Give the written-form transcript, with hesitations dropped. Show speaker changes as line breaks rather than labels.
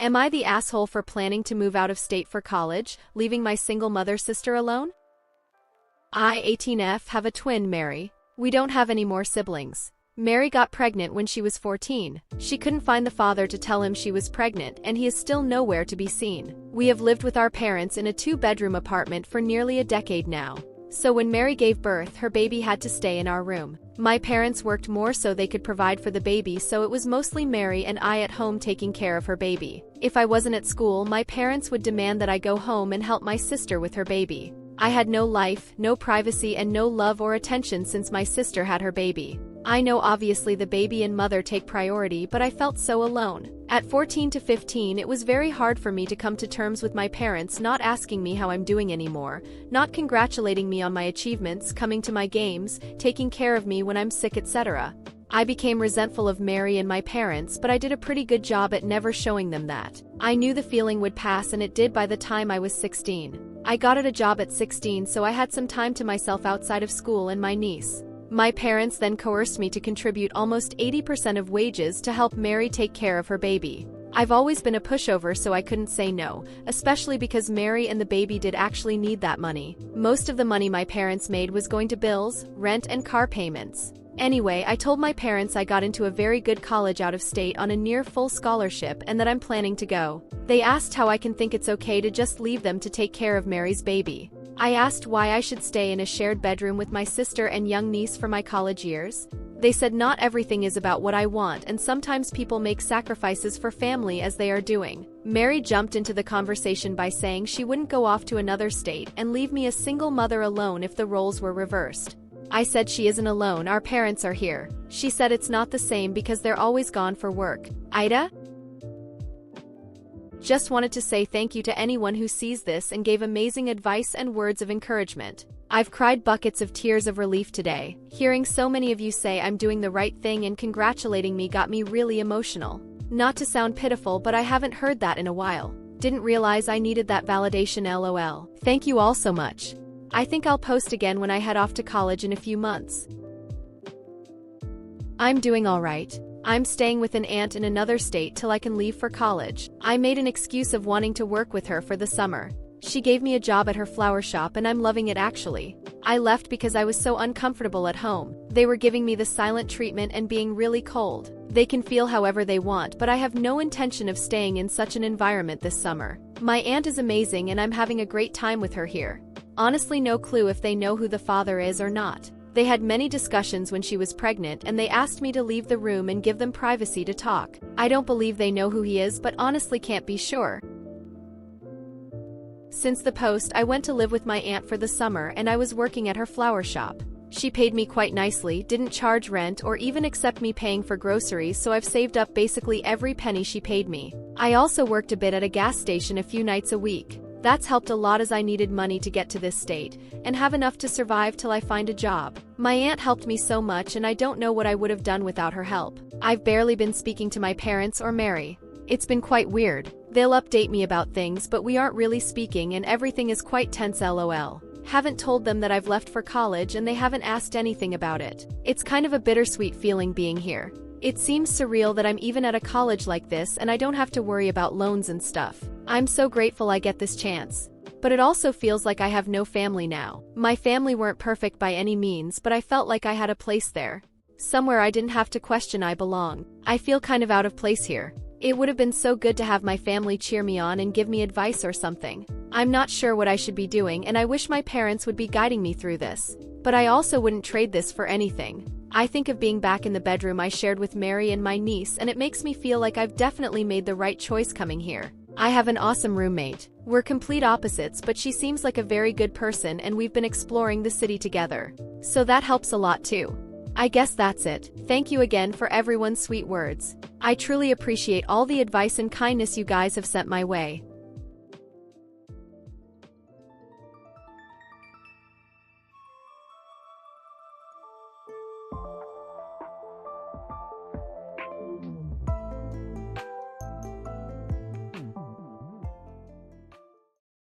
Am I the asshole for planning to move out of state for college, leaving my single mother sister alone? I, 18F, have a twin, Mary. We don't have any more siblings. Mary got pregnant when she was 14. She couldn't find the father to tell him she was pregnant, and he is still nowhere to be seen. We have lived with our parents in a 2-bedroom apartment for nearly a decade now. So when Mary gave birth, her baby had to stay in our room. My parents worked more so they could provide for the baby, so it was mostly Mary and I at home taking care of her baby. If I wasn't at school, my parents would demand that I go home and help my sister with her baby. I had no life, no privacy, and no love or attention since my sister had her baby. I know obviously the baby and mother take priority, but I felt so alone. At 14 to 15, it was very hard for me to come to terms with my parents not asking me how I'm doing anymore, not congratulating me on my achievements, coming to my games, taking care of me when I'm sick, etc. I became resentful of Mary and my parents, but I did a pretty good job at never showing them that. I knew the feeling would pass, and it did by the time I was 16. I got a job at 16, so I had some time to myself outside of school and my niece. My parents then coerced me to contribute almost 80% of wages to help Mary take care of her baby. I've always been a pushover, so I couldn't say no, especially because Mary and the baby did actually need that money. Most of the money my parents made was going to bills, rent, and car payments. Anyway, I told my parents I got into a very good college out of state on a near full scholarship and that I'm planning to go. They asked how I can think it's okay to just leave them to take care of Mary's baby. I asked why I should stay in a shared bedroom with my sister and young niece for my college years. They said not everything is about what I want, and sometimes people make sacrifices for family, as they are doing. Mary jumped into the conversation by saying she wouldn't go off to another state and leave me a single mother alone if the roles were reversed. I said she isn't alone, our parents are here. She said it's not the same because they're always gone for work. AITA? Just wanted to say thank you to anyone who sees this and gave amazing advice and words of encouragement. I've cried buckets of tears of relief today. Hearing so many of you say I'm doing the right thing and congratulating me got me really emotional. Not to sound pitiful, but I haven't heard that in a while. Didn't realize I needed that validation, lol. Thank you all so much. I think I'll post again when I head off to college in a few months. I'm doing alright. I'm staying with an aunt in another state till I can leave for college. I made an excuse of wanting to work with her for the summer. She gave me a job at her flower shop and I'm loving it actually. I left because I was so uncomfortable at home. They were giving me the silent treatment and being really cold. They can feel however they want, but I have no intention of staying in such an environment this summer. My aunt is amazing and I'm having a great time with her here. Honestly, no clue if they know who the father is or not. They had many discussions when she was pregnant and they asked me to leave the room and give them privacy to talk. I don't believe they know who he is, but honestly can't be sure. Since the post, I went to live with my aunt for the summer and I was working at her flower shop. She paid me quite nicely, didn't charge rent or even accept me paying for groceries, so I've saved up basically every penny she paid me. I also worked a bit at a gas station a few nights a week. That's helped a lot as I needed money to get to this state and have enough to survive till I find a job. My aunt helped me so much and I don't know what I would have done without her help. I've barely been speaking to my parents or Mary. It's been quite weird. They'll update me about things, but we aren't really speaking and everything is quite tense, lol. Haven't told them that I've left for college and they haven't asked anything about it. It's kind of a bittersweet feeling being here. It seems surreal that I'm even at a college like this and I don't have to worry about loans and stuff. I'm so grateful I get this chance. But it also feels like I have no family now. My family weren't perfect by any means, but I felt like I had a place there. Somewhere I didn't have to question I belong. I feel kind of out of place here. It would have been so good to have my family cheer me on and give me advice or something. I'm not sure what I should be doing and I wish my parents would be guiding me through this. But I also wouldn't trade this for anything. I think of being back in the bedroom I shared with Mary and my niece and it makes me feel like I've definitely made the right choice coming here. I have an awesome roommate. We're complete opposites, but she seems like a very good person and we've been exploring the city together. So that helps a lot too. I guess that's it. Thank you again for everyone's sweet words. I truly appreciate all the advice and kindness you guys have sent my way.